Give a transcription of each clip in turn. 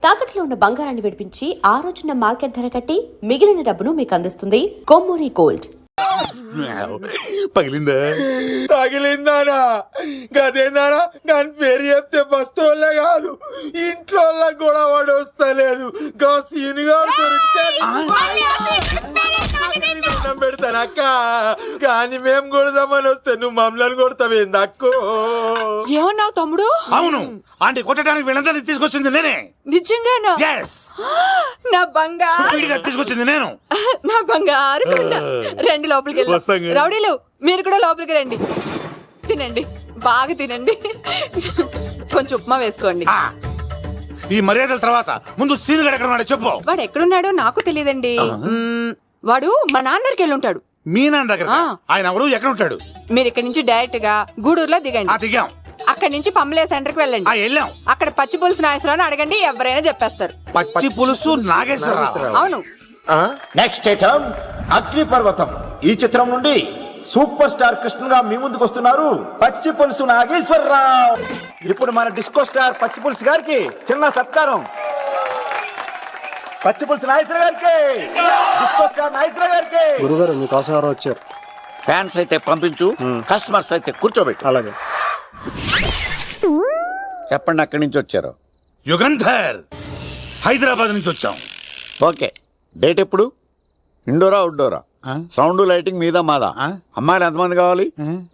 తాకట్లో ఉన్న బంగారాన్ని విడిపించి ఆ రోజున మార్కెట్ ధర కట్టి మిగిలిన డబ్బును మీకు అందిస్తుంది కొమ్మూరి గోల్డ్. పగిలిందా? తగిలిందానా? గదేందానా? దాని పేరు చెప్తే బస్తోళ్ళే కాదు ఇంట్లో కూడా వాడు వస్తలేదు. గా సీనుగాడు దొరికితే పెడతాను అక్క, కానీ మేము కొడదామని వస్తే నువ్వు మమ్మల్ని కొడతావేంది అక్కో? ఏమన్నావు తమ్ముడు? అవును, ఆంటీ కొట్టడానికి వీళ్ళందరినీ తీసుకొచ్చింది నేనే. నిజంగానా? నా బంగారు తీసుకొచ్చింది నేను. నా బంగారు రండి లోపలికి వెళ్ళి. రౌడీలు మీరు కూడా లోపలికి రండి. తినండి, బాగా తినండి. కొంచెం ఉప్మా వేసుకోండి. ఈ మర్యాదల తర్వాత ముందు సీనుగాడు ఎక్కడ ఉన్నాడో చెప్పు. వాడు ఎక్కడున్నాడో నాకు తెలియదండి. వాడు మా నాన్న దగ్గరికి వెళ్ళి ఉంటాడు. మీ నాన్న దగ్గర? ఆయన ఎవరు, ఎక్కడ ఉంటాడు? మీరు ఇక్కడ నుంచి డైరెక్ట్ గా గూడూరులో దిగండి. దిగాం. అక్కడి నుంచి పంబలే సెంటర్ కి వెళ్ళండి. వెళ్ళాం. అక్కడ పచ్చి పులుసు నాగేశ్వరరావు అడగండి, ఎవరైనా చెప్పేస్తారు. పచ్చి పులుసు నాగేశ్వరరావు? అవును. నెక్స్ట్ ఐటమ్ అగ్నిపర్వతం. ఈ చిత్రం నుండి సూపర్ స్టార్ కృష్ణగా మీ ముందుకు వస్తున్నారు పచ్చి పులుసు నాగేశ్వరరావు. ఇప్పుడు మన డిస్కో స్టార్ పచ్చి పులుసు గారికి చిన్న సత్కారం. పచ్చి పులుసు నాగేశ్వర గారికి, డిస్కో స్టార్ నాగేశ్వర గారికి. గురుగారు మీకోసం ఎవరో వచ్చారు. ఫ్యాన్స్ అయితే పంపించు, కస్టమర్స్ అయితే కూర్చోబెట్టు. అలాగే. చెప్పండి, అక్కడి నుంచి వచ్చారు? యుగంధర్, హైదరాబాద్ నుంచి వచ్చాం. ఓకే, డేట్ ఎప్పుడు? ఇండోరా అవుట్డోరా? సౌండ్ లైటింగ్ మీద మాదా? అమ్మాయిలు ఎంతమంది కావాలి?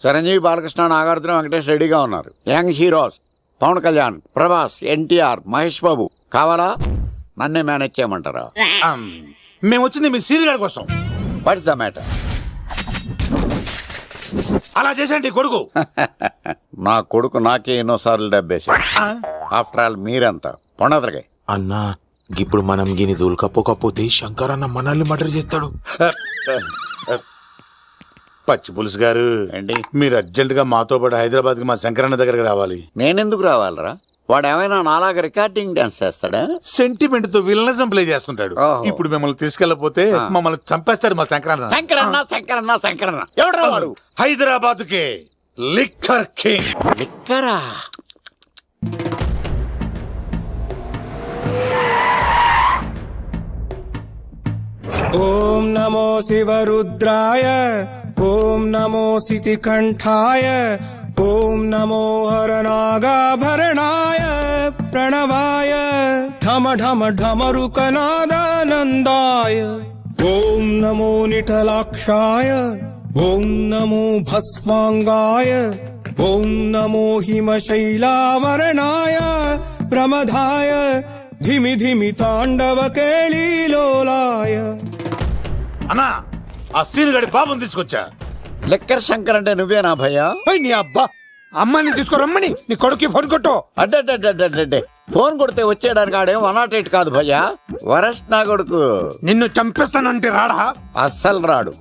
చిరంజీవి, బాలకృష్ణ, నాగార్జున, వెంకటేష్ రెడీగా ఉన్నారు. యంగ్ హీరోస్ పవన్ కళ్యాణ్, ప్రభాస్, ఎన్టీఆర్, మహేష్ బాబు కావాలా? నన్నే మేనేజ్ చేయమంటారా? మేము వచ్చింది మీ సీనియర్ కోసం. What's the matter? అలా చేసేంటి కొడుకు? నా కొడుకు నాకే ఎన్నోసార్లు దెబ్బేశాడు. ఆఫ్టర్ ఆల్ మీరంతా పొండదరగా. అన్నా, ఇప్పుడు మనం గిని దూల్కపోకపోతే శంకర్ అన్న మనల్ని మర్డర్ చేస్తాడు. పచ్చి పులుసు గారు, ఏంటి? మీరు అర్జెంట్ గా మాతో పాటు హైదరాబాద్ కి మా శంకరన్న దగ్గరకు రావాలి. నేనెందుకు రావాలరా? వాడు ఏమైనా నాలాగా రికార్డింగ్ డాన్స్ చేస్తాడా? సెంటిమెంట్ తో విలనిజం ప్లే చేస్తుంటాడు. ఇప్పుడు మిమ్మల్ని తీసుకెళ్లపోతే మమ్మల్ని చంపేస్తాడు మా శంకరన్న. శంకరన్న శంకరన్న శంకరన్న ఎవడరా వాడు? హైదరాబాద్ కే లిక్కర్ కింగ్. లిక్కరా? ఓం నమో శివరుద్రాయ, ఓం నమో సితికంఠాయ, ఓం నమో హరనాగాభరణాయ ప్రణవాయ ఢమ ఢమ ఢమరుకనాదానందాయ. ఓం నమో నిఠలాక్షాయ, ఓం నమో భస్మాంగాయ, ఓం నమో హిమశైలావరణాయ ప్రమదాయ ధిమి ధిమి తాండవ కేళీలోలాయ. అన్నా, ఆ సీనుగాడి పాపం తీసుకొచ్చా. లిక్కర్ శంకర్ అంటే నువ్వేనా భయ్యా? నీ అబ్బా, అమ్మని తీసుకురమ్మని నీ కొడుకు ఫోన్ కొట్టు. అడ్డే ఫోన్ కొడితే వచ్చేయడానికి ఆడేం 108 కాదు భయ్యా, వరస్ట్ నా కొడుకు. నిన్ను చంపేస్తానంటే రాడా? అస్సలు రాడు.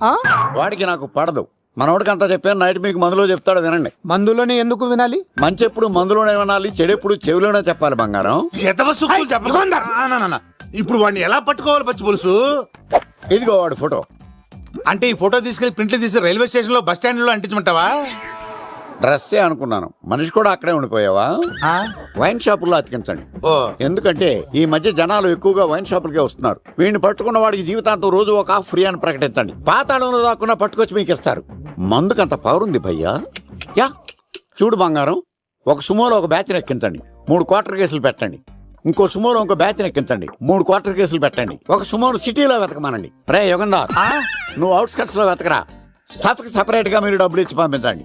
వాడికి నాకు పడదు. మనోడికి అంతా చెప్పాను, నైట్ మీకు మందులో చెప్తాడు వినండి. మందులోనే ఎందుకు వినాలి? మంచి ఎప్పుడు మందులోనే వినాలి, చెడు ఎప్పుడు చెవిలోనే చెప్పాలి బంగారం. ఇప్పుడు వాడిని ఎలా పట్టుకోవాలి పచ్చి పులుసు? ఇదిగో వాడు ఫోటో. అంటే ఈ ఫోటో తీసుకెళ్లి ప్రింట్లు తీసి రైల్వే స్టేషన్ లో, బస్ స్టాండ్ లో అంటించమంటావా? డ్రెస్సే అనుకున్నాను, మనిషి కూడా అక్కడే ఉండిపోయావా? వైన్ షాపుల్లో అతికించండి. ఎందుకంటే ఈ మధ్య జనాలు ఎక్కువగా వైన్ షాపులకే వస్తున్నారు. వీడిని పట్టుకున్న వాడికి జీవితాంతం రోజు ఒక ఆఫ్ ఫ్రీ అని ప్రకటించండి. పాతాళంలో దాక్కున్నా పట్టుకొచ్చి మీకు ఇస్తారు. మందుకంత పవర్ ఉంది భయ్యా. యా చూడు బంగారం, ఒక సుమోలో ఒక బ్యాచ్ ఎక్కించండి, 3 క్వార్టర్ కేసులు పెట్టండి. ఇంకో సుమోలో ఇంకో బ్యాచ్ ఎక్కించండి, 3 క్వార్టర్ కేసులు పెట్టండి. ఒక సుమోను సిటీలో వెతకమానండి. రే యుగంధర్, నువ్వు అవుట్స్కట్స్ లో వెతకరా. స్టాఫ్ కి సెపరేట్ గా మీరు డబ్బులు ఇచ్చి పంపించండి.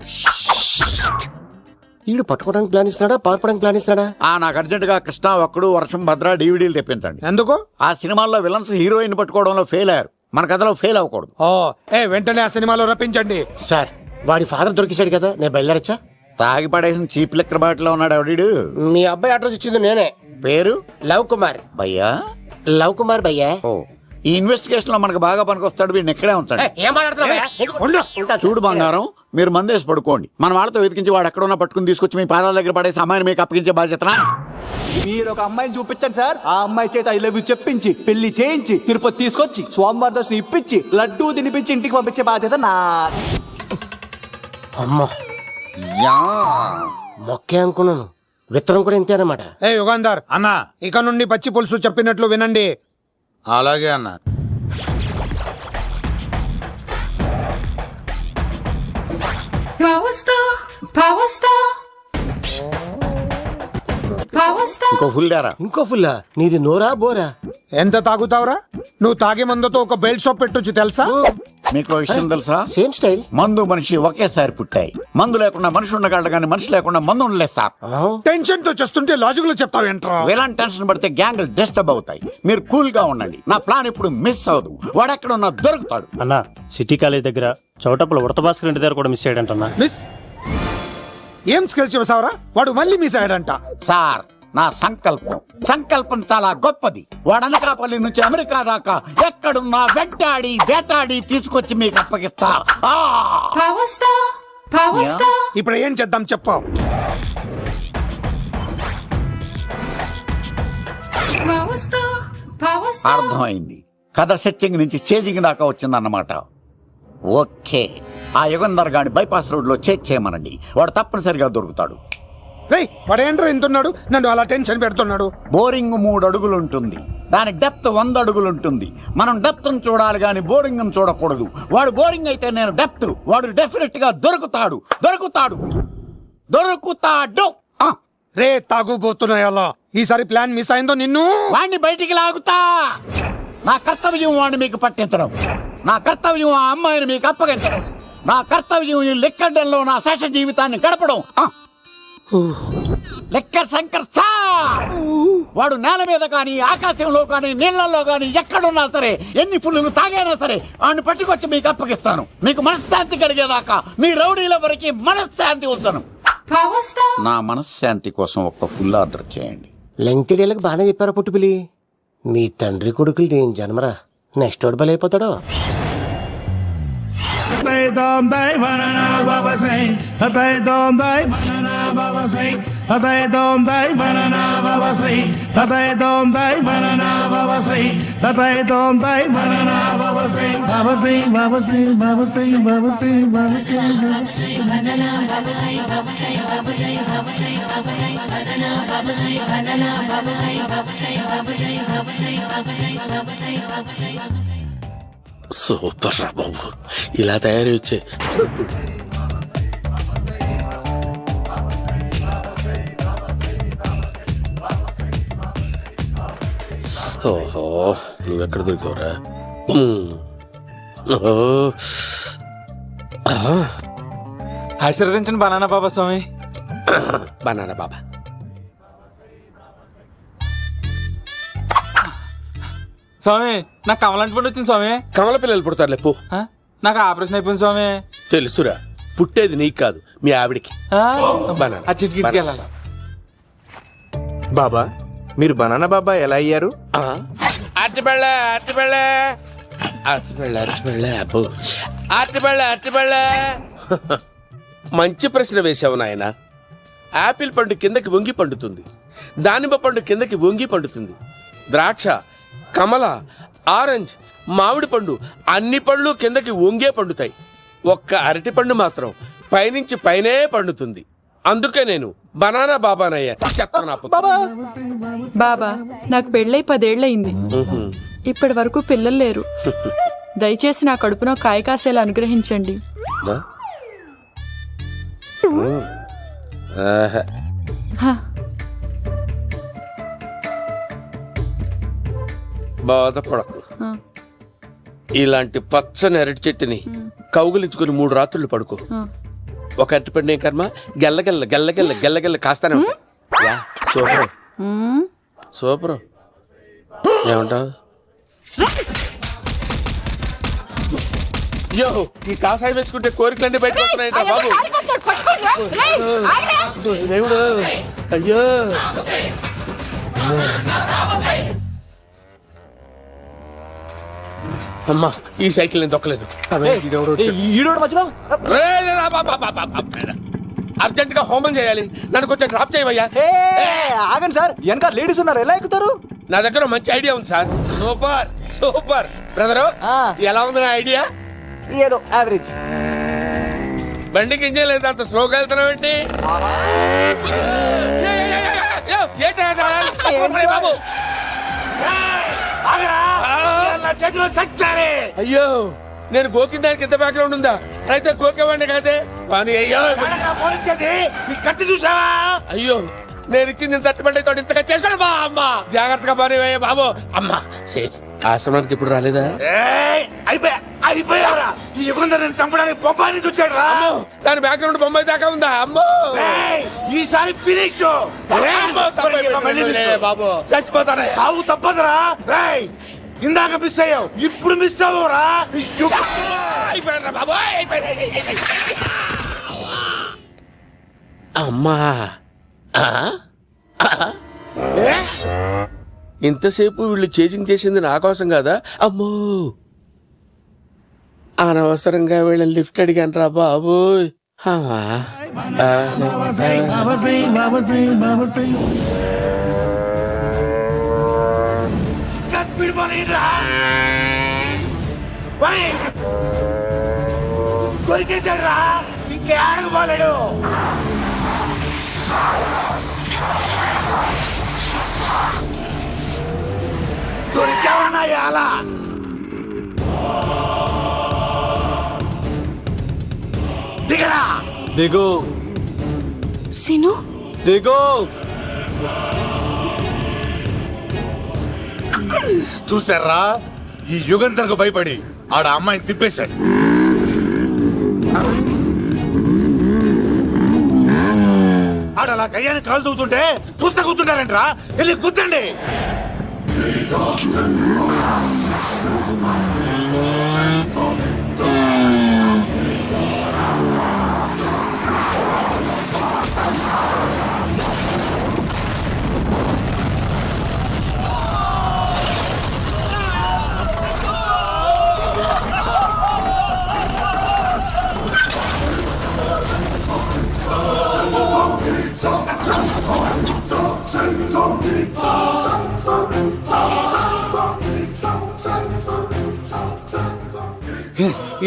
వీడు పట్టుకోవడానికి ప్లాన్ ఇస్తున్నాడా, పారిపోవడానికి ప్లాన్ ఇస్తున్నాడా? నాకు అర్జెంట్ గా కృష్ణ, ఒక్కడు, వర్షం, భద్ర డివిడీలు తెప్పించండి. ఎందుకు? ఆ సినిమాల్లో విలన్స్ హీరోయిన్ పట్టుకోవడంలో ఫెయిల్ అయ్యారు, మన కథలో ఫెయిల్ అవ్వకూడదు. వెంటనే ఆ సినిమాలో రప్పించండి. సార్, వాడి ఫాదర్ దొరికేశాడు కదా, నేను బయలుదేరచ్చా? తాగి పడేసిన చీప్ లిక్కర్ బాటిలో ఉన్నాడు ఎవడీడు? మీ అబ్బాయి అడ్రస్ ఇచ్చింది నేనే. పేరు? లవ్ కుమార్ భయ్యా. లవ్ కుమార్ భయ్యా. ఈ ఇన్వెస్టిగేషన్ లో మనకు బాగా పనికొస్తాడు, వీడిని ఎక్కడే ఉంచండి. చూడు బంగారం, మీరు మందేసి పడుకోండి. మన వాళ్ళతో వెతికించి వాడు ఎక్కడ ఉన్నా పట్టుకుని తీసుకొచ్చి మీ పాదాల దగ్గర పడేసి అమ్మాయిని మీకు అప్పగించే బాధ్యతనా? మీరు ఒక అమ్మాయిని చూపించండి సార్. ఆ అమ్మాయి చేత ఐ లవ్ యూ చెప్పించి పెళ్లి చేయించి తిరుపతి తీసుకొచ్చి స్వామివారి దర్శనం ఇప్పించి లడ్డూ తినిపించి ఇంటికి పంపించే బాధ్యత నాది. అమ్మా, మొక్కే అనుకున్నాను. విత్తనం కూడా ఇంతే అన్నమాట. ఏ యుగాంధర్ అన్నా ఇక నుండి పచ్చి పులుసు చెప్పినట్లు వినండి. అలాగే అన్నా. ఇంకో ఫుల్ దారా. ఇంకో ఫుల్లా? నీది నోరా బోరా? ఎంత తాగుతావురా? నువ్వు తాగే మందుతో ఒక బెల్ట్ షాప్ పెట్టొచ్చు తెలుసా? మీకు విషయం తెలుసా? Same style. మందు మనిషి ఒకేసారి పుట్టాయి. మందు లేకుండా మనిషి ఉండగలడు కానీ మనిషి లేకుండా మందు ఉండలేదు సార్. టెన్షన్ తో చేస్తుంటే లాజిక్ లో చెప్తావేంట్రా? ఎలాంటి టెన్షన్ పడితే గ్యాంగులు డిస్టర్బ్ అవుతాయి. మీరు కూల్ గా ఉండండి. నా ప్లాన్ ఇప్పుడు మిస్ అవ్వదు. వాడెక్కడ ఉన్నా దొరుకుతాడు. అన్నా సిటీ కాలేజ్ దగ్గర చౌటప్పుల ఉడత భాస్కర్ ఇంటి దగ్గర కూడా మిస్ అయ్యాడంటన్నా. మిస్ ఏం స్కిల్స్ చేసావురా? వాడు మళ్ళీ మిస్ అయ్యాడంట. సార్ నా సంకల్పం చాలా గొప్పది. వాడు అనకాపల్లి నుంచి అమెరికా దాకా ఎక్కడున్నా వెంటాడి వేటాడి తీసుకొచ్చి మీకు అప్పగిస్తా. ఇప్పుడు ఏం చేద్దాం చెప్పు. అర్థమైంది. కథ సెట్టింగ్ నుంచి చేజింగ్ దాకా వచ్చిందన్నమాట. ఓకే, ఆ యుగంధర్ గాని బైపాస్ రోడ్ లో చేయమనండి. వాడు తప్పనిసరిగా దొరుకుతాడు. వాడు ఏంట్రా ఇంతున్నాడు? నన్ను అలా టెన్షన్ పెడుతున్నాడు. బోరింగ్ 3 అడుగులు ఉంటుంది. దాని డెప్త్ 100 అడుగులు ఉంటుంది. మనం డెప్త్ చూడాలి గాని బోరింగ్ చూడకూడదు. వాడు బోరింగ్ అయితే నేను డెప్త్. వాడు డెఫినెట్ గా దొరుకుతాడు. రే తాగుబోతున్నాయలా, ఈసారి ప్లాన్ మిస్ అయిందో నిన్ను వాడిని బయటికి లాగుతా. నా కర్తవ్యం వాడిని మీకు పట్టించడం. నా కర్తవ్యం ఆ అమ్మాయిని మీకు అప్పగించడం. నా కర్తవ్యం ఈ లెక్కడంలో నా శేష జీవితాన్ని గడపడం. లెక్కర్ శంకర్ సార్ వాడు నేల మీద కానీ ఆకాశంలో కానీ నీళ్లలో కానీ ఎక్కడున్నా సరే, ఎన్ని ఫుల్లు తాగైనా సరే వాడిని పట్టుకొచ్చి మీకు అప్పగిస్తాను. మీకు మనశ్శాంతి కలిగేదాకా మీ రౌడీల వరకు మనశ్శాంతి వస్తాను. నా మనశ్శాంతి కోసం ఒక్క ఫుల్ ఆర్డర్ చేయండి. లెంగ్త్ డేలకు బాగానే చెప్పారా పుట్టుపిలి. మీ తండ్రి కొడుకులు దేని జన్మరా, నెక్స్ట్ వాడు బలైపోతాడో. సూపర్ రా బాబు, ఇలా తయారీ వచ్చే. ఓహో, నువ్వెక్కడ దొరికావురా? ఆశీర్వదించండి బనానా బాబా స్వామి. బనానా బాబా స్వామి, నాకు కమలంటి పండు వచ్చింది స్వామి. కమల పిల్లలు పుడతారు లేపు. నాకు ఆపరేషన్ అయిపోయింది స్వామి. తెలుసురా, పుట్టేది నీకు కాదు మీ ఆవిడికి. ఆ చిటికిటికి వెళ్ళాలి. బాబా, మీరు బనానా బాబా ఎలా అయ్యారు? మంచి ప్రశ్న వేసావు నాయన. ఆపిల్ పండు కిందకి వంగి పండుతుంది, దానిమ్మ పండు కిందకి వంగి పండుతుంది, ద్రాక్ష, కమల, ఆరెంజ్, మామిడి పండు అన్ని పండ్లు కిందకి వంగే పండుతాయి. ఒక్క అరటి పండు మాత్రం పైనుంచి పైనే పండుతుంది. అందుకే నేను బనానా బాబానయ్యా. బాబా, నాకు పెళ్ళై 10 ఏళ్ళయింది. ఇప్పటి వరకు పిల్లలు లేరు. దయచేసి నా కడుపునో కాయ కాసేలా అనుగ్రహించండి. బాధపడకు. ఇలాంటి పచ్చని అరటి చెట్టుని కౌగులించుకుని 3 రాత్రులు పడుకో. ఒక అరటి పండు ఏం కర్మ, గెల్లగెల్ల గెల్లగెల్ల గెల్లగెల్ల కాస్తానే ఉంటాయి. Super super. ఏమంటావు? యో, ఈ కాసాయి వేసుకుంటే కోరికలన్నీ బయటకు వస్తున్నాయంట బాబు. దేవుడు, అయ్యో. అమ్మా, ఈ సైకిల్ నేను దొక్కలేదు. అర్జెంట్ గా హోమం చేయాలి, నన్ను కొంచెం డ్రాప్ చేయవయ్యా. ఆగండి సార్, వెనక లేడీస్ ఉన్నారు, ఎలా ఎక్కుతారు? నా దగ్గర మంచి ఐడియా ఉంది సార్. Super super. బ్రదరు, ఎలా ఉంది నా ఐడియా? ఏదో యావరేజ్. బండికి ఇంజన్ లేదు, అంత స్లోగా వెళ్తున్నావు ఏంటి? చచ్చిపోతానే బాబు. అయ్యో నేను గోకిన దానికి ఎంత బ్యాక్గ్రౌండ్ ఉందా? అయితే గోకేవాడిని కాదే. కానీ అయ్యో కత్తి చూసావా? అయ్యో నేను ఇచ్చింది తట్టుబడి తోడు ఇంతగా చేశాడు బా అమ్మ. జాగ్రత్తగా పని బాబు. అమ్మ సేఫ్. ఆశ్రమానికి ఇప్పుడు రాలేదా? అయిపోయారా? ఈ యుగంధర్ నేను చంపడానికి బొమ్మాయిని చూచాడు రా. దాని బ్యాక్గ్రౌండ్ బొమ్మాయి దాకా ఉందా? అమ్మో ఈసారి ఫినిష్ బాబు. చచ్చిపోతానే. సాగు తప్పదురా. ఇందాక మిస్ అయ్యావు, ఇప్పుడు మిస్ అవ్వరా. బాబు అమ్మా. ఇంతసేపు వీళ్ళు చేజింగ్ చేసింది నా కోసం కాదా? అమ్మో అనవసరంగా వీళ్ళని లిఫ్ట్ అడిగాను రా బాబు. కొరికేశాడు రా. ఇంకే ఆడకపోలేడు. దొరికావన్నా అలా దిగరా. దిగు సీను దిగు. చూసారా? ఈ యుగంధర్కు భయపడి ఆడ అమ్మాయిని తిప్పేశాడు. ఆడ అలా కయ్యాన్ని కాలు దూతుంటే చూస్తా కూర్చుంటారంట్రా. వెళ్ళి కూర్చోండి.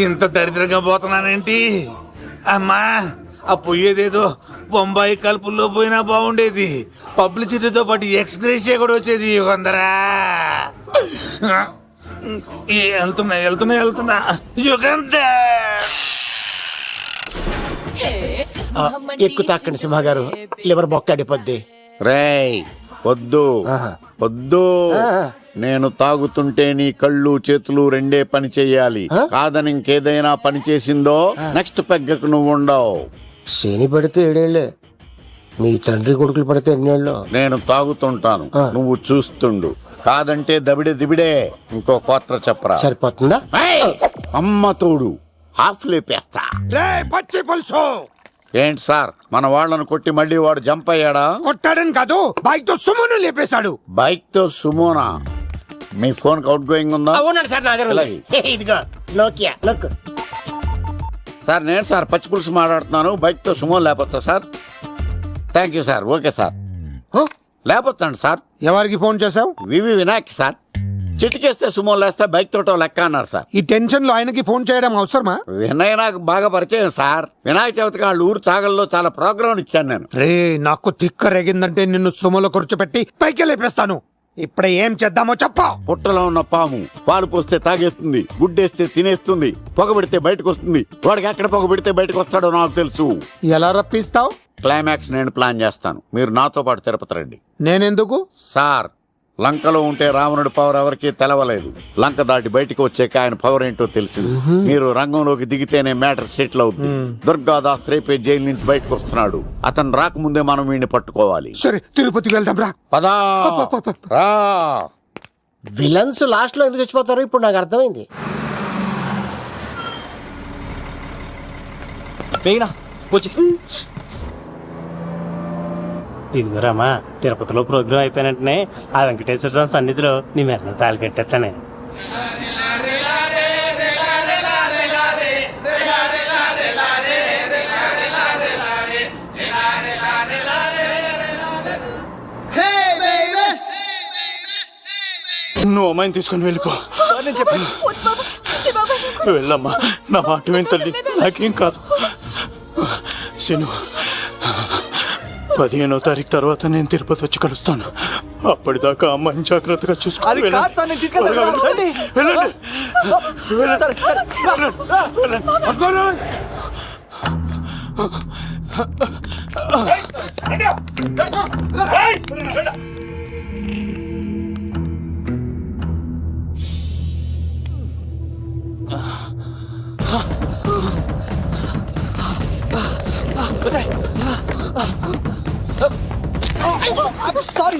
ఇంత దరిద్రంగా పోతున్నానేంటి అమ్మా? ఆ పోయేదేదో బొంబాయి కలుపుల్లో పోయినా బాగుండేది. పబ్లిసిటీతో పాటు ఎక్స్గ్రేషియా కూడా వచ్చేది. యుగంధరా వెళ్తున్నా యుగంధర్. ఎక్కు తాకండి సింహ గారు, లివర్ బొక్కడిపోద్ది. రేయ్ వద్దు వద్దు. నేను తాగుతుంటే నీ కళ్ళు చేతులు రెండే పని చెయ్యాలి. కాదని ఇంకేదైనా పని చేసిందో నెక్స్ట్ పెగ్గకు నువ్వు ఉండవు. శని పడితే 7 ఏళ్లే, మీ తండ్రి కొడుకులు పడితే ఎన్నేళ్ళు? నేను తాగుతుంటాను, నువ్వు చూస్తుండు. కాదంటే దబిడే దిబిడే. ఇంకో క్వార్టర్ చెప్పరా? సరిపోతుందా? అమ్మ తోడు హాఫ్ లేపేస్తా. పచ్చి పులుసు. ఏంటి సార్, మన వాళ్ళను కొట్టి మళ్ళీ వాడు జంప్ అయ్యాడా? కొట్టాడని కాదు, బైక్ తో సుమోను లేపేశాడు. బైక్ తో సుమోనా? మీ ఫోన్ అవుట్ గోయింగ్ ఉందా? అవునండి సార్, నా దగ్గర ఉంది. ఇదిగో నోకియా లుక్. సార్ నేను సార్ పచ్చి పులుసు మాట్లాడుతున్నాను. బైక్ తో సుమో లేపొచ్చా sir? Thank you sir. Okay sir, లేపొచ్చండి సార్. ఎవరికి ఫోన్ చేసావు? వివి వినాయక్ సార్. చిటికేస్తే సుమో లేస్తే బైక్ తోటో లెక్క అన్నారు సార్. ఈ టెన్షన్ లో ఆయనకి ఫోన్ చేయడం అవసరమా? వినయ్ నాకు బాగా పరిచయం సార్. వినాయక చవితికి వాళ్ళ ఊరు చాగల్లో చాలా ప్రోగ్రాం ఇచ్చాను నేను. రే నాకు తిక్క రేగిందంటే నిన్ను సుమలో కూర్చోపెట్టి పైకి లేపేస్తాను. ఇప్పుడే ఏం చేద్దామో చెప్పా. పుట్టలో ఉన్న పాము పాలు పోస్తే తాగేస్తుంది, గుడ్డేస్తే తినేస్తుంది, పొగబెడితే బయటకు వస్తుంది. వాడికి ఎక్కడ పొగబెడితే బయటకు వస్తాడో నాకు తెలుసు. ఎలా రప్పిస్తావు? క్లైమాక్స్ నేను ప్లాన్ చేస్తాను, మీరు నాతో పాటు తిరుపతి రండి. నేనెందుకు? సార్ లంకలో ఉంటే రావణుడి పవర్ ఎవరికి తెలవలేదు. లంక దాటి బయటికి వచ్చాక ఆయన పవర్ ఏంటో తెలిసింది. మీరు రంగంలోకి దిగితేనే మ్యాటర్ సెటిల్ అవుతుంది. దుర్గాదాస్ రేపే జైలు నుంచి బయటకు వస్తున్నాడు. అతను రాకముందే మనం వీడిని పట్టుకోవాలి. సరే తిరుపతికి వెళ్దాం రా. పదా రా. విలన్స్ లాస్ట్ లో ఎందుకు చచ్చిపోతారో ఇప్పుడు నాకు అర్థమైంది. ఇదిగోరామా, తిరుపతిలో ప్రోగ్రాం అయిపోయిన వెంటనే ఆ వెంకటేశ్వర స్వామి సన్నిధిలో నీ మెల్ల తాళి కట్టేస్తానే. నువ్వు అమ్మాయిని తీసుకుని వెళ్ళిపో. నేను చెప్పాను వెళ్ళమ్మా, నా మాట విని తల్లి, నాకేం కాదు. శను 15వ తారీఖు తర్వాత నేను తిరుపతి వచ్చి కలుస్తాను. అప్పటిదాకా అమ్మాయిని జాగ్రత్తగా చూసుకో. అది కాదు సార్, నేను తీసుకెళ్తాను. రండి. సరే, సరే. సారీ,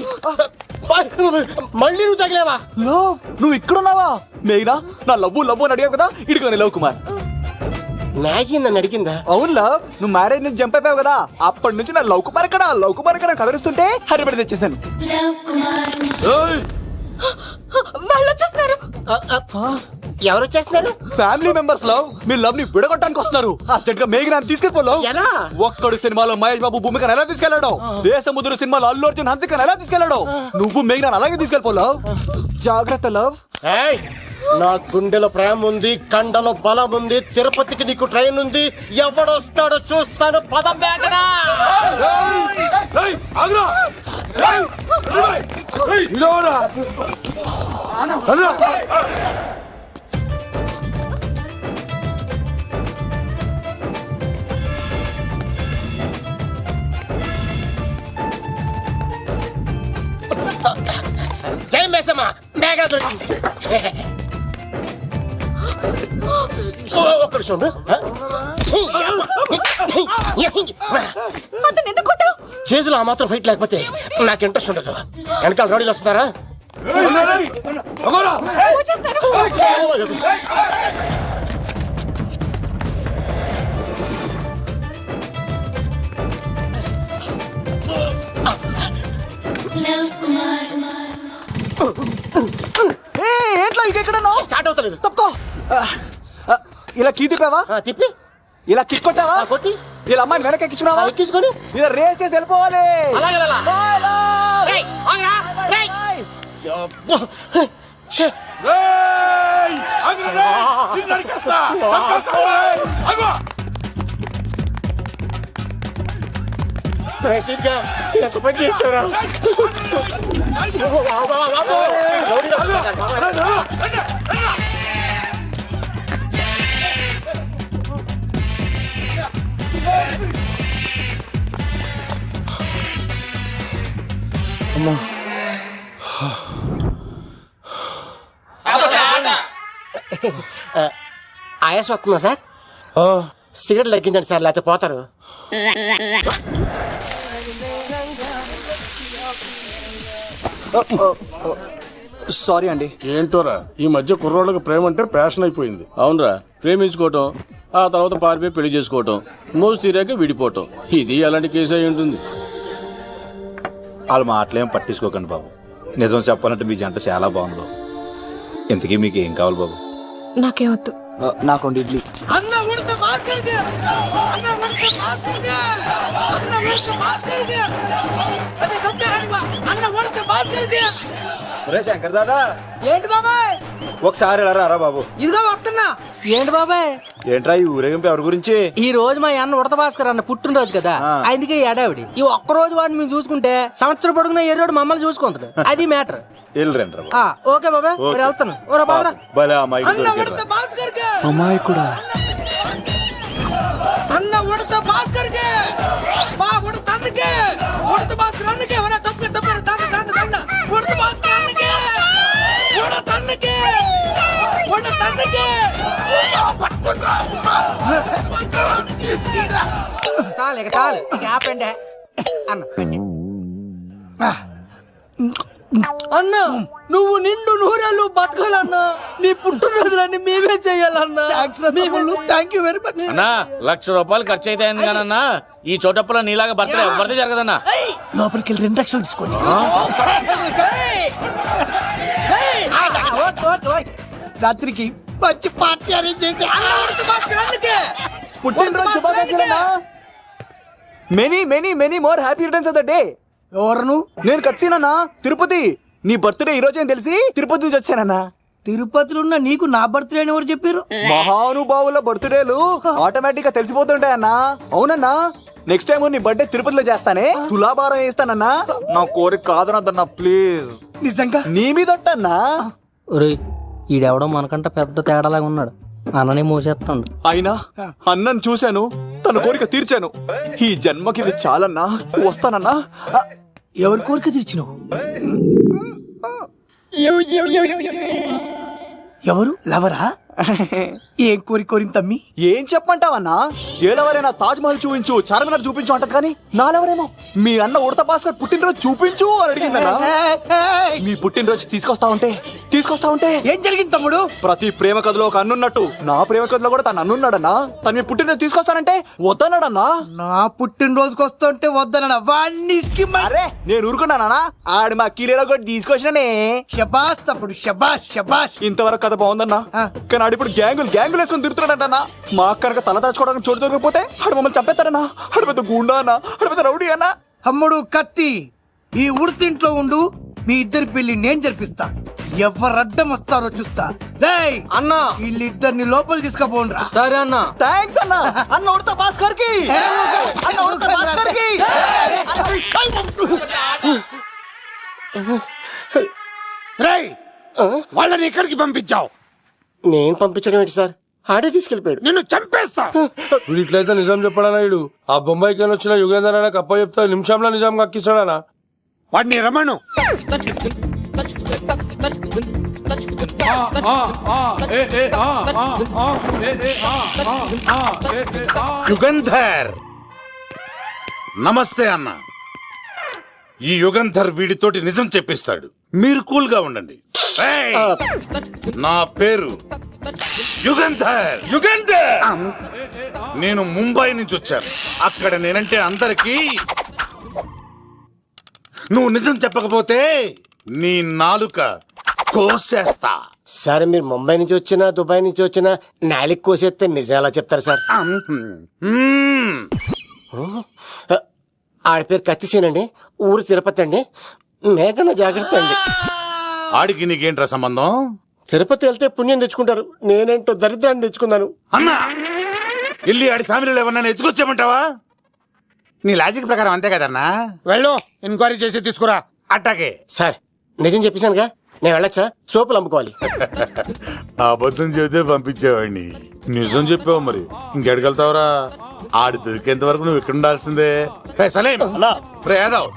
మళ్ళీ నువ్వు తగిలేవా? లవ్, నువ్వు ఇక్కడున్నావా? మేఘనా, నా లవ్వు అని అడిగావు కదా, ఇడుకోని లవ్ కుమార్. మ్యాగీ నన్ను అడిగిందా? అవును లవ్, నువ్వు మ్యారేజ్ నుంచి జంప్ అయిపోయావు కదా, అప్పటి నుంచి నా లవ్ కుమార్ ఎక్కడ కలరిస్తుంటే హరిపడి తెచ్చేసాను. వాళ్ళు వచ్చేస్తున్నారు. ఎవరు వచ్చేస్తున్నారు? ఫ్యామిలీ మెంబర్స్ లవ్, మీ లవ్ ని విడగొట్టడానికి వస్తున్నారు. అర్జెంట్ గా మేఘనాన్ని తీసుకెళ్ళిపోలో. ఎలా? ఒక్కడు సినిమాలో మహేష్ బాబు భూమికను ఎలా తీసుకెళ్ళాడు, దేశముద్రు సినిమాలో అల్లు అర్జున్ హన్సికను ఎలా తీసుకెళ్ళాడు, నువ్వు మేఘనాన్ని అలాగే తీసుకెళ్ళిపోలావు. జాగ్రత్త లవ్. నా గుండెలో ప్రేమ ఉంది, కండలో బలం ఉంది, తిరుపతికి నీకు ట్రైన్ ఉంది, ఎవడొస్తాడో చూస్తాను. పదం మేఘనా. జై మేసమ్మ, మేఘన దొరికింది. ఒక్కడు చూడు. చేతులు ఆ మాత్రం ఫైట్ లేకపోతే నాకు ఇంట్రెస్ట్ ఉండదు. వెనకాల రోడీలు వస్తున్నారా? ఏంట్లో ఇక్కడ స్టార్ట్ అవుతలేదు. తప్పుకో. ఇలా కీ తిప్పావా? తిప్పి ఇలా కిక్ కొట్టావా? కొట్టి ఇలా అమ్మాయిని వెనక ఎక్కించుకున్నావా? ఎక్కించుకొని ఇలా రేస్ చేసి వెళ్ళిపోవాలి. ఎంత పని చేశారా? ఆయాస వస్తుందా సార్? సిగరెట్ లెక్కించండి సార్, లేకపోతే పోతారు. సారీ అండి. ఏంటోరా, ఈ మధ్య కుర్రోళ్ళకి ప్రేమ అంటే ప్యాషన్ అయిపోయింది. అవునరా, ప్రేమించుకోవటం, ఆ తర్వాత పారిపోయి పెళ్లి చేసుకోవటం, మోజు తీరాక విడిపోవటం, ఇది అలాంటి కేసు అయి ఉంటుంది. వాళ్ళ మాటలేం పట్టించుకోకండి బాబు. నిజం చెప్పాలంటే మీ జంట చాలా బాగుంది బాబు. ఇంతకీ మీకు ఏం కావాలి బాబు? నాకేమొద్దు. నాకు ఇడ్లీ. శంకర్ దాదా, ఏంటి బాబాయ్? ఒకసారి ఎలా రారా బాబు? ఇదిగో వస్తున్నా. ఏంటి బాబాయ్? ఏంట్రా ఈ ఊరేగింపు ఎవరి గురించి? ఈ రోజు మా అన్న ఉడత భాస్కర్ అన్న పుట్టినరోజు కదా, అందుకే ఏడావిడి. ఈ ఒక్క రోజు వాడిని మేము చూసుకుంటే సంవత్సరం పొడుగున ఎర్రోడు మమ్మల్ని చూసుకుంటాడు. అది మ్యాటర్. ఓకే బాబాయ్, వెళ్తాను. అమ్మాయి కూడా అన్న ఉడత భాస్కర్ కే, మా ఉడత అన్నకే, ఉడత భాస్కర్ అన్నకే. ఉడత భాస్కర్ అన్నకే, ఉడత అన్నకే, ఉడత అన్నకే. చాలు ఇక చాలు, ఇక ఆపండి అన్న. నువ్వు నిండు నూరేళ్ళు బతకాలన్నా, నీ పుట్టినరోజులన్నీ మేమే చెయ్యాలన్నా. థ్యాంక్ యూ వెరీ మచ్ అన్నా. ₹1,00,000 ఖర్చు అయితే కానన్నా, ఈ చోటప్పులో నీలాగా బర్త్డే ఎవరిదే జరగదన్నా. లోపలికి వెళ్ళి 2 లక్షలు తీసుకోండి. రాత్రికి మంచి పార్టీ అరేంజ్ చేసి పుట్టినరోజు శుభాకాంక్షలు. Many many many more happy returns of the day. ఎవరు? నేను కత్తినన్నా, తిరుపతి. నీ బర్త్డే ఈ రోజే అని తెలిసి తిరుపతి నుంచి వచ్చానన్నా. తిరుపతిలో ఉన్న నీకు నా బర్త్డే అని ఎవరు చెప్పారు? మహానుభావుల బర్త్డేలు ఆటోమేటిక్ గా తెలిసిపోతుంటాయన్నా. అవునన్నా, నెక్స్ట్ టైం నీ బర్త్డే తిరుపతిలో చేస్తానే, తులాభారం వేస్తానన్నా. నా కోరిక కాదనద్దన్నా ప్లీజ్. నిజంగా నీ మీద అన్నా. ఒరేయ్ ఈడెవడో మనకంట పెద్ద తేడాలాగా ఉన్నాడు, అన్ననే మోసేస్తాడు. అయినా అన్నను చూశాను, తన కోరిక తీర్చాను. ఈ జన్మకి ఇది చాలన్నా, వస్తానన్నా. ఎవరి కోరిక తీర్చినావు? ఎవరు లవరా? ఏం కోరి కోరింది తమ్మి? ఏం చెప్పంటావన్నా? ఏలవరైనా తాజ్ మహల్ చూపించు, చార్మినార్ చూపించు అంటది కానీ నాలెవరేమో మీ అన్న ఉడత భాస్కర్ పుట్టినరోజు చూపించు అని అడిగిందన్నా. మీ పుట్టినరోజు తీసుకొస్తా ఉంటే ఏం జరిగింది తమ్ముడు? ప్రతి ప్రేమ కథలో ఒక అన్నున్నట్టు నా ప్రేమ కథలో కూడా తను అన్నున్నాడన్నా. తను మీ పుట్టినరోజు తీసుకొస్తానంటే వద్దన్నాడన్నా. నా పుట్టినరోజుకి వస్తుంటే వద్దన వాణ్ణి. అరే నేను ఊరుకున్నానా? ఆడు మా కీలేలో కూడా తీసుకొచ్చిననే. షబాష్ తమ్ముడు, షబాష్ షబాష్. ఇంతవరకు కథ బాగుందన్నా, కానీ ఆడు ఇప్పుడు గ్యాంగులు వేసుకుని తిరుగుతున్నాడన్నా. మా అక్కడికి తల దాచుకోవడానికి చోటు దొరికిపోతే ఆడు మమ్మల్ని చంపేస్తాడన్నా. ఆడు పెద్ద గుండా అన్నా, ఆడు పెద్ద రౌడీ అన్నా. తమ్ముడు కత్తి, ఈ ఉడితింట్లో ఉండు, మీ ఇద్దరి పెళ్లి నేను జరిపిస్తా. ఎవరడ్డం వస్తారో చూస్తా. రేయ్ అన్నా, వీళ్ళిద్దరిని లోపల తీసుకుపోండ్రా. సరే అన్న. థ్యాంక్స్ అన్న. అన్న ఉడత భాస్కర్ కి, అన్న ఉడత భాస్కర్ కి. రేయ్ వాళ్ళని ఎక్కడికి పంపించావు? నేను పంపించడం ఏంటి సార్, ఆడే తీసుకెళ్ళిపోయాడు. నిన్ను చంపేస్తా. వీడు ఇట్లయితే నిజం చెప్పడానా? వీడు ఆ బొంబాయికి వచ్చిన యుగేందర్ అనే కప్ప చెప్తా నిమిషంలో నిజం కక్కిస్తాడానా? వాడిని రమణు. యుగంధర్ నమస్తే అన్న. ఈ యుగంధర్ వీడితోటి నిజం చెప్పిస్తాడు, మీరు కూల్ గా ఉండండి. ఏయ్! నా పేరు యుగంధర్. నేను ముంబై నుంచి వచ్చాను. అక్కడ నేనంటే అందరికీ. నువ్వు నిజం చెప్పకపోతే నీ నాలుక కోసేస్తా. సార్ మీరు ముంబై నుంచి వచ్చినా దుబాయ్ నుంచి వచ్చినా నాలిక్ కోసేస్తే నిజం ఎలా చెప్తారు సార్? ఆడి పేరు కత్తిసేనండి, ఊరు తిరుపతి అండి. మేఘన జాగ్రత్త అండి. ఆడికి నీకేంట్రా సంబంధం? తిరుపతి వెళ్తే పుణ్యం తెచ్చుకుంటారు, నేనేంటో దరిద్రాన్ని తెచ్చుకున్నాను. అన్నా వెళ్ళి ఆడి ఫ్యామిలీలో ఎవరన్నా ఎత్తుకొచ్చామంటావా? నీ లాజిక్ ప్రకారం అంతే కదన్నా. వెళ్ళు, ఎంక్వైరీ చేసి తీసుకురా. అట్టాకే సార్ నిజం చెప్పేశానుగా, నేను వెళ్ళచ్చా? సోపులు అమ్ముకోవాలి. అబద్ధం చెబితే పంపించేవాడిని, నిజం చెప్పావు మరి ఇంకెడగలుగుతావురా? ఆడి దొరికేంత వరకు నువ్వు ఇక్కడ ఉండాల్సిందే.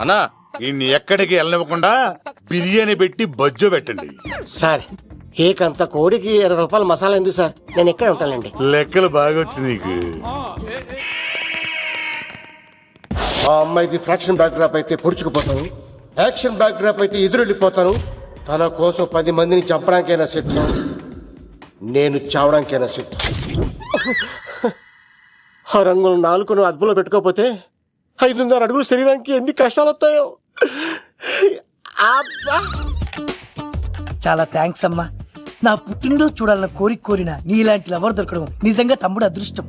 అన్నా ఇన్ని ఎక్కడికి వెళ్ళనివ్వకుండా బిర్యానీ పెట్టి బజ్జో పెట్టండి. సార్ కేకంత కోడికి 20 రూపాయలు మసాలా ఎందుకు సార్? నేను ఎక్కడ ఉంటానండి. లెక్కలు బాగా వచ్చి నీకు. ఆ అమ్మాయిది ఫ్రాక్షన్ బ్యాక్ డ్రాప్ అయితే పొడుచుకుపోతాను, యాక్షన్ బ్యాక్ డ్రాప్ అయితే ఎదురెళ్ళిపోతాను. తన కోసం 10 మందిని చంపడానికైనా సిద్ధం, నేను చావడానికైనా సిద్ధం. ఆ రంగులు 4 అదుపులో పెట్టుకోకపోతే 5.5 అడుగుల శరీరానికి ఎన్ని కష్టాలు వస్తాయో. చాలా థ్యాంక్స్ అమ్మా. నా పుట్టినరోజు చూడాలన్న కోరిన నీలాంటి లవర్ దొరకడం నిజంగా తమ్ముడు అదృష్టం.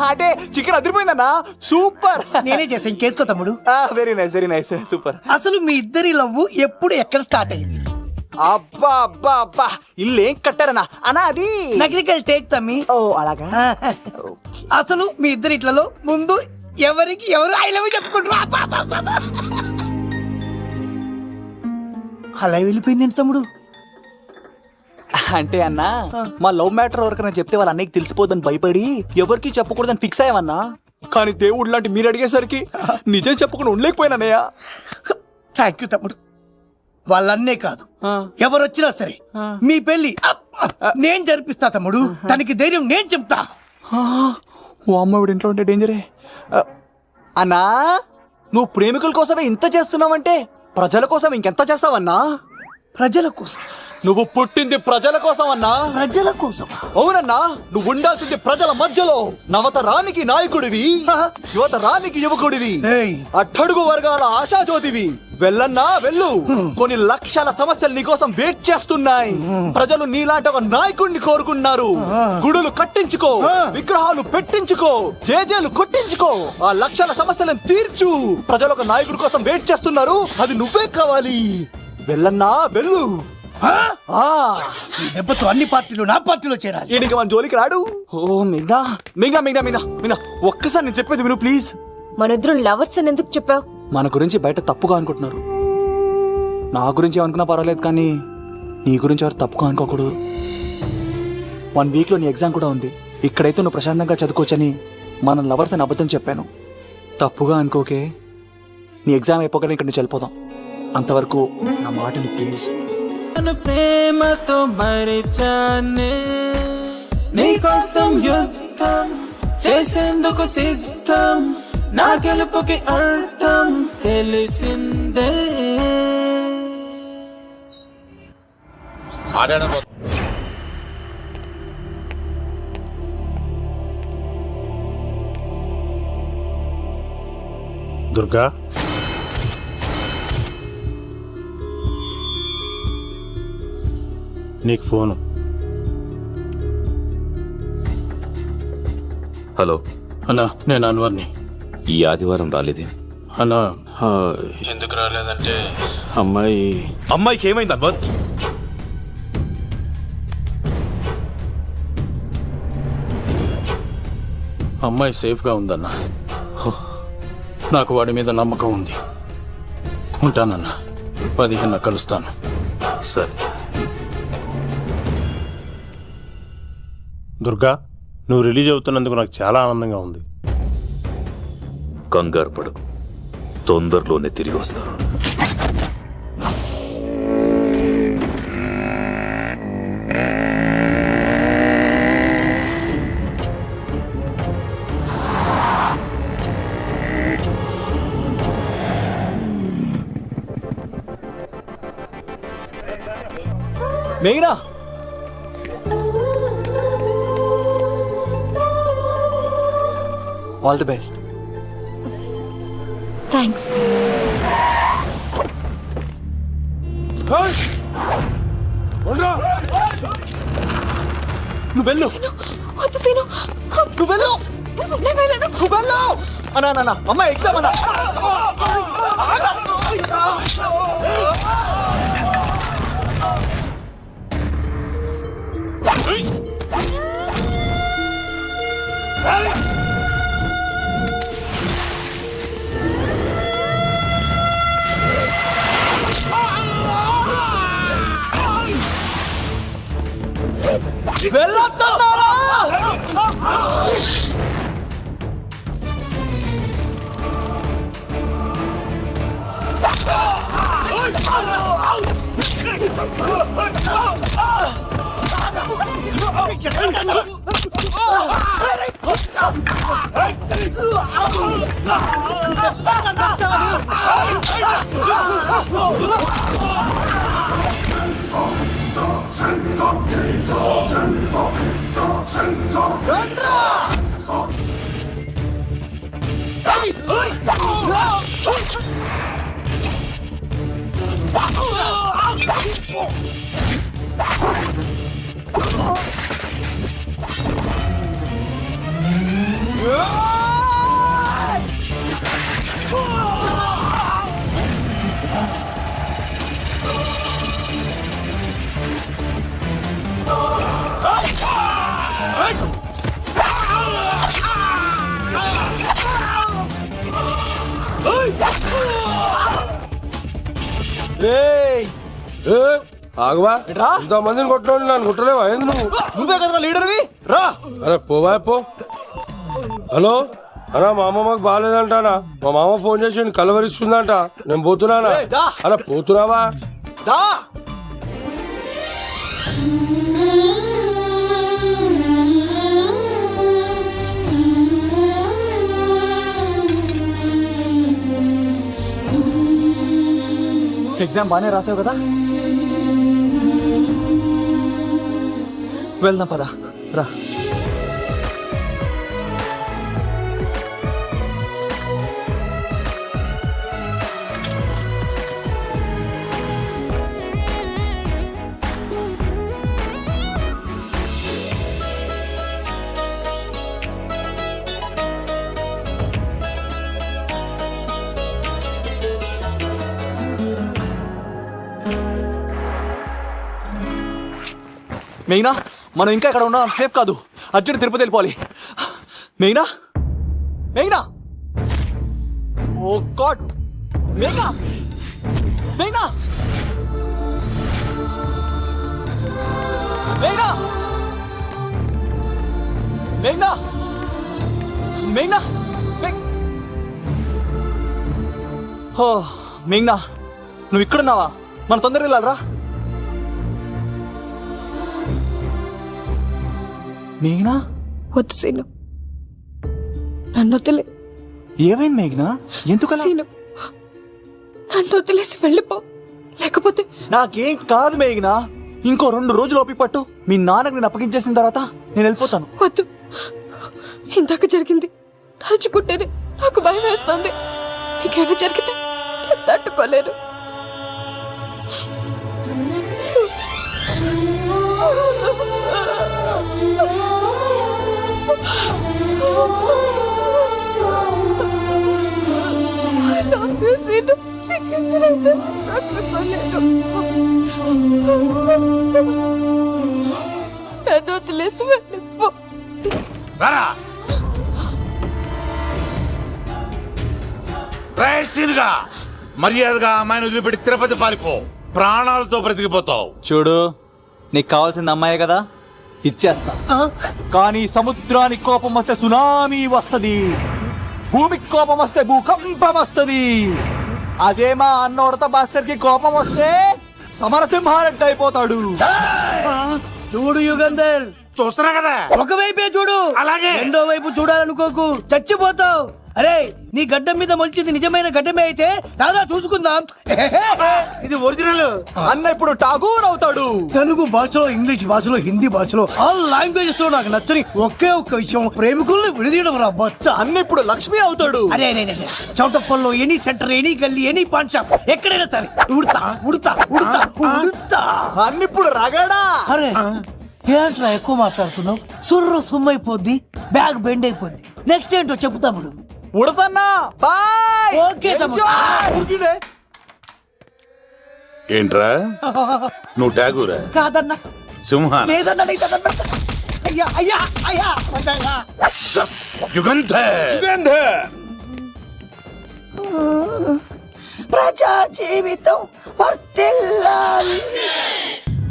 అంటే చికెన్ అదిరిపోయిందన్నా, సూపర్. నేనే చేసా, ఇంకేసుకో తమ్ముడు. Very nice super. అసలు మీ ఇద్దరి లవ్ ఎప్పుడు ఎక్కడ స్టార్ట్ అయింది? అబ్బా అబ్బా అబ్బా, ఇల్లు ఏం కట్టారన్నా అన్నా? అది నగరికల్ టేక్ తమ్మి. ఓ అలాగా. అసలు మీ ఇద్దరి ఇట్లలో ముందు ఎవరికి ఎవరు ఐ లవ్ చెప్పుకుంటారు? అలా వెళ్ళిపోయింది తమ్ముడు. అంటే అన్నా మా లవ్ మ్యాటర్ ఎవరికైనా చెప్తే వాళ్ళ అన్నయ్యకి తెలిసిపోద్దని భయపడి ఎవరికి చెప్పకూడదని ఫిక్స్ అయ్యామన్నా. కానీ దేవుడు లాంటి మీరు అడిగేసరికి నిజం చెప్పకుండా ఉండలేకపోయినానయ్యా. థ్యాంక్ యూ తమ్ముడు. వాళ్ళన్నే కాదు, ఎవరొచ్చినా సరే మీ పెళ్లి నేను జరిపిస్తా తమ్ముడు. తనకి ధైర్యం నేను చెప్తా. ఓ అమ్మవిడి ఇంట్లో ఉంటే డేంజరే. అన్నా నువ్వు ప్రేమికుల కోసమే ఇంత చేస్తున్నావంటే ప్రజల కోసం ఇంకెంత చేస్తావన్నా? ప్రజల కోసం? నువ్వు పుట్టింది ప్రజల కోసం అన్నా. ప్రజల కోసం? అవునన్నా, నువ్వు ఉండాల్సింది ప్రజల మధ్యలో. నవతరానికి నాయకుడివి, యువతరానికి యువకుడివి, అట్టడుగు వర్గాల ఆశాజ్యోతివి. వెళ్ళన్నా వెళ్ళు, కొన్ని లక్షల సమస్యలు నీకోసం వెయిట్ చేస్తున్నాయి. ప్రజలు నీలాంటి ఒక నాయకుడిని కోరుకున్నారు. గుడులు కట్టించుకో, విగ్రహాలు పెట్టించుకో, జేజేలు కొట్టించుకో, ఆ లక్షల సమస్యలను తీర్చు. ప్రజలు ఒక నాయకుడి కోసం వెయిట్ చేస్తున్నారు, అది నువ్వే కావాలి. వెళ్ళన్నా వెళ్ళు. ఈ దెబ్బతో అన్ని పార్టీలు నా పార్టీలో చేరాలి. ఈయనకి మన జోలికి రాడు. ఓ మిగ్నా మిగ్నా మిగ్నా మిగ్నా మిగ్నా ఒక్కసారి నేను చెప్పేది విను ప్లీజ్. మనిద్దరం లవర్స్ అని ఎందుకు చెప్పావు? మన గురించి బయట తప్పుగా అనుకుంటున్నారు. నా గురించి ఏమనుకున్నా పర్వాలేదు, కానీ నీ గురించి ఎవరు తప్పుగా అనుకోకూడదు. 1 వీక్లో నీ ఎగ్జామ్ కూడా ఉంది. ఇక్కడైతే నువ్వు ప్రశాంతంగా చదువుకోవచ్చని మన లవర్స్ అని అబద్ధం చెప్పాను. తప్పుగా అనుకోకే. నీ ఎగ్జామ్ అయిపోగానే ఇక్కడ నుంచి వెళ్ళిపోదాం. అంతవరకు నా మాటని ప్లీజ్. ప్రేమతో మరిచానే నీకోసం యుద్ధం చేసేందుకు సిద్ధం. నా గెలుపుకి అర్థం తెలిసిందే. దుర్గా, నీకు ఫోను. హలో అన్నా, నేను అన్వర్ని. ఈ ఆదివారం రాలేదే అన్నా? ఎందుకు రాలేదంటే అమ్మాయికి ఏమైంది అన్వర్? అమ్మాయి సేఫ్గా ఉందన్నా. నాకు వాడి మీద నమ్మకం ఉంది. ఉంటానన్నా. 15 కలుస్తాను. సరే. దుర్గా, నువ్వు రిలీజ్ అవుతున్నందుకు నాకు చాలా ఆనందంగా ఉంది. కంగారు పడు, తొందరలోనే తిరిగి వస్తాను. మేఘనా, ఆల్ ది బెస్ట్. థ్యాంక్స్. నువ్వు వెళ్ళు. వద్దు సీను, నువ్వు వెళ్ళు. నేను వెళ్ళను. నువ్వు వెళ్ళు. అన్నా అమ్మ ఎగ్జామ్ అన్నా. వెళ్ళొద్దన్నారా? ఆగవా, ఇంతమందిని కొట్టిన నన్ను కొట్టలేవా? నువ్వే కదా లీడర్వి, రా. అరే పోవా పో. హలో అన్నా, మా అమ్మ మాకు బాగాలేదంటానా? మా మామ ఫోన్ చేసి కలవరిస్తుందంట. నేను పోతున్నానా? అలా పోతున్నావా? ఎగ్జామ్ బాగానే రాసావు కదా? వెళ్దాం పదా, రా. మెయినా మనం ఇంకా ఇక్కడ ఉన్నాం సేఫ్ కాదు. అర్జెంట్ తిరుపతి వెళ్ళిపోవాలి. మెయినా మెయినా ఓ గాడ్ మెయినా మెయినా మెయినా మెయినా మెయినా ఓ మెయినా నువ్వు ఇక్కడున్నావా? మనం తొందరగా వెళ్ళాలరా. మేఘనా వద్దు సీను, నన్ను వదిలే. ఏమైంది మేఘనా? ఎందుకు సీను, నన్ను వదిలేసి వెళ్ళిపో, లేకపోతే నాకేం కాదు మేఘనా. ఇంకో 2 రోజులు ఓపిక పట్టు. మీ నాన్నకు నేను అప్పగించేసిన తర్వాత నేను వెళ్ళిపోతాను. వద్దు, ఇందాక జరిగింది తలుచుకుంటేనే నాకు భయం వేస్తుంది. నీకేమైనా జరిగితే నేను తట్టుకోలేను. నన్ను వదిలేసి వెళ్ళిపో. మర్యాదగా అమ్మాయిని వదిలిపెట్టి తిరుపతి పారిపో. ప్రాణాలతో బ్రతికిపోతావు. చూడు, నీకు కావాల్సింది అమ్మాయే కదా, ఇచ్చేస్తా. కానీ సముద్రానికి కోపం వస్తే సునామీ వస్తది, భూమికి కోపం వస్తే భూకంపం వస్తది. అదే మా అన్నోడత భాస్కర్ కి కోపం వస్తే సమరసింహారెడ్డి అయిపోతాడు. చూడు యుగంధర్, చూస్తున్నా కదా, ఒకవైపే చూడు, అలాగే రెండో వైపు చూడాలనుకోకు, చచ్చిపోతావు. అరే, నీ గడ్డం మీద మొలిచింది నిజమైన గడ్డమే అయితే రాదా చూసుకుందాం. ఇది ఒరిజినల్. అన్న ఇప్పుడు ఠాగూర్ అవుతాడు. తెలుగు భాషలో, ఇంగ్లీష్ భాషలో, హిందీ భాషలో ఆల్ లాంగ్వేజెస్ లో నాకు నచ్చని ఒకే ఒక్క విషయం, ప్రేమికుల్ని విడదీయడం రా బచ్చ. అన్న ఇప్పుడు లక్ష్మి అవుతాడు. అరే చౌటప్పల్లో ఎనీ సెంటర్, ఎనీ గల్లీ, ఎనీ పాన్ షాప్, ఎక్కడైనా సరే ఉడతా ఉడతా ఉడతా ఉడతా. అన్న ఇప్పుడు రగడా. అరే ఏంట్రా ఎక్కువ మాట్లాడుతున్నావు? సుర్రు సుమ్మైపోద్ది, బ్యాగ్ బెండ్ అయిపోద్ది. నెక్స్ట్ ఏంటో చెప్పు తమ్ముడు. ఉడతన్నా బాయ్. ఓకే తమ్ముడు. ఏంట్రా నువ్వు ఠాగూరా? కాదన్నా, సింహాన్ లేదన్నా, లేదన్నా. అయ్యా అయ్యా అయ్యా యుగంధర్. ప్రజా జీవితం వర్ధిల్లాలి.